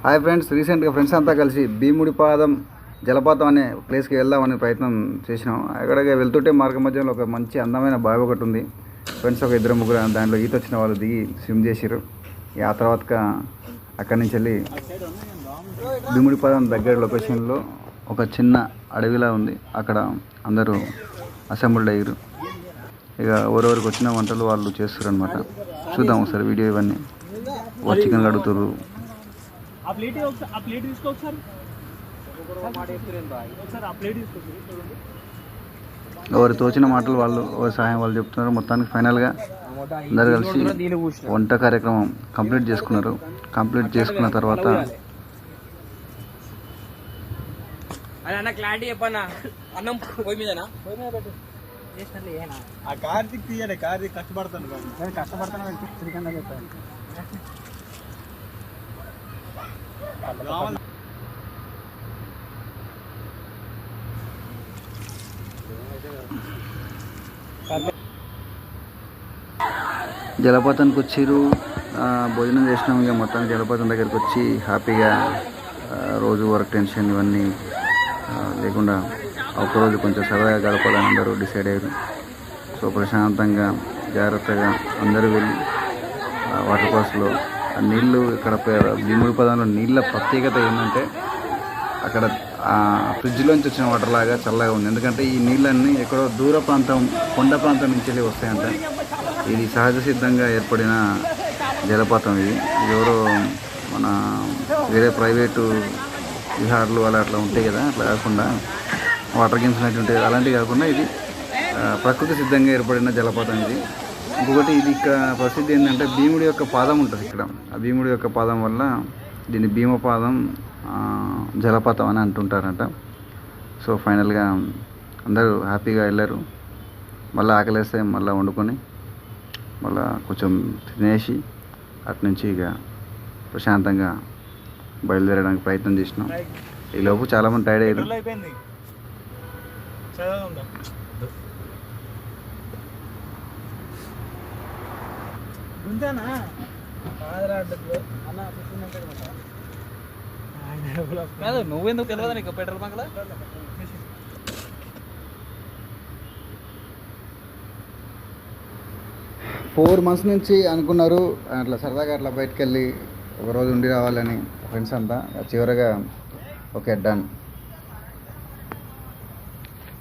Hi friends, రీసెంట్గా friends అంతా కలిసి భీముడిపాదం జలపాతం అనే ప్లేస్కి వెళ్దామనే ప్రయత్నం చేసినాం. అక్కడికి వెళ్తుంటే మార్గ మధ్యలో ఒక మంచి అందమైన బావి ఒకటి ఉంది. ఫ్రెండ్స్ ఒక ఇద్దరు ముగ్గురు దాంట్లో ఈత వచ్చిన వాళ్ళు దిగి స్విమ్ చేసిర్రు. ఆ తర్వాత అక్కడి నుంచి వెళ్ళి భీముడిపాదం దగ్గర లొకేషన్లో ఒక చిన్న అడవిలా ఉంది. అక్కడ అందరూ అసెంబ్ల్డ్ అయ్యారు. ఇక ఎవరెవరికి వచ్చిన వంటలు వాళ్ళు చేస్తారు అనమాట. చూద్దాం ఒకసారి వీడియో. ఇవన్నీ చికెన్ కడుగుతారు. ఎవరు తోచిన మాటలు వాళ్ళు, ఎవరి సహాయం వాళ్ళు చెప్తున్నారు. మొత్తానికి ఫైనల్గా అందరు కలిసి వంట కార్యక్రమం కంప్లీట్ చేసుకున్నారు. కంప్లీట్ చేసుకున్న తర్వాత కార్తీక్ తీయాలి. కార్తీక్ కష్టపడతాను జలపాతానికి వచ్చిర్రు. భోజనం చేసినాం. ఇక మొత్తానికి జలపాతం దగ్గరికి వచ్చి హ్యాపీగా రోజు వర్క్ టెన్షన్ ఇవన్నీ లేకుండా ఒక్కరోజు కొంచెం సరదాగా గడపాలని అందరూ డిసైడ్ అయ్యారు. సో ప్రశాంతంగా జాగ్రత్తగా అందరూ వెళ్ళి వాటర్ ఫాల్స్లో నీళ్ళు, ఇక్కడ భీముడిపాదంలో నీళ్ళ ప్రత్యేకత ఏంటంటే అక్కడ ఫ్రిడ్జ్లోంచి వచ్చిన వాటర్ లాగా చల్లగా ఉంది. ఎందుకంటే ఈ నీళ్ళన్నీ ఎక్కడో దూర ప్రాంతం, కొండ ప్రాంతం నుంచి వెళ్ళి వస్తాయంట. ఇది సహజ సిద్ధంగా ఏర్పడిన జలపాతం. ఇది ఎవరో మన వేరే ప్రైవేటు విహార్లు అట్లా ఉంటాయి కదా, అట్లా కాకుండా వాటర్ గేమ్స్ అనేవి ఉంటాయి, అలాంటివి కాకుండా ఇది ప్రకృతి సిద్ధంగా ఏర్పడిన జలపాతం ఇది. ఇంకొకటి ఇది ఇక్కడ ప్రసిద్ధి ఏంటంటే భీముడి యొక్క పాదం ఉంటుంది ఇక్కడ. ఆ భీముడి యొక్క పాదం వల్ల దీన్ని భీమపాదం జలపాతం అని అంటుంటారంట. సో ఫైనల్గా అందరూ హ్యాపీగా వెళ్ళారు. మళ్ళీ ఆకలేస్తే మళ్ళీ వండుకొని మళ్ళీ కొంచెం తినేసి అటునుంచి ఇక ప్రశాంతంగా బయలుదేరడానికి ప్రయత్నం చేసినాం. ఈలోపు చాలామంది టైర్డ్ అయ్యారు. నువ్వెందుకు తెలియదు నీకు పెట్రోల్ బంక్లో 4 months నుంచి అనుకున్నారు అట్లా సరదాగా అట్లా బయటకు వెళ్ళి ఒకరోజు ఉండి రావాలని ఫ్రెండ్స్ అంతా. చివరగా ఓకే డన్.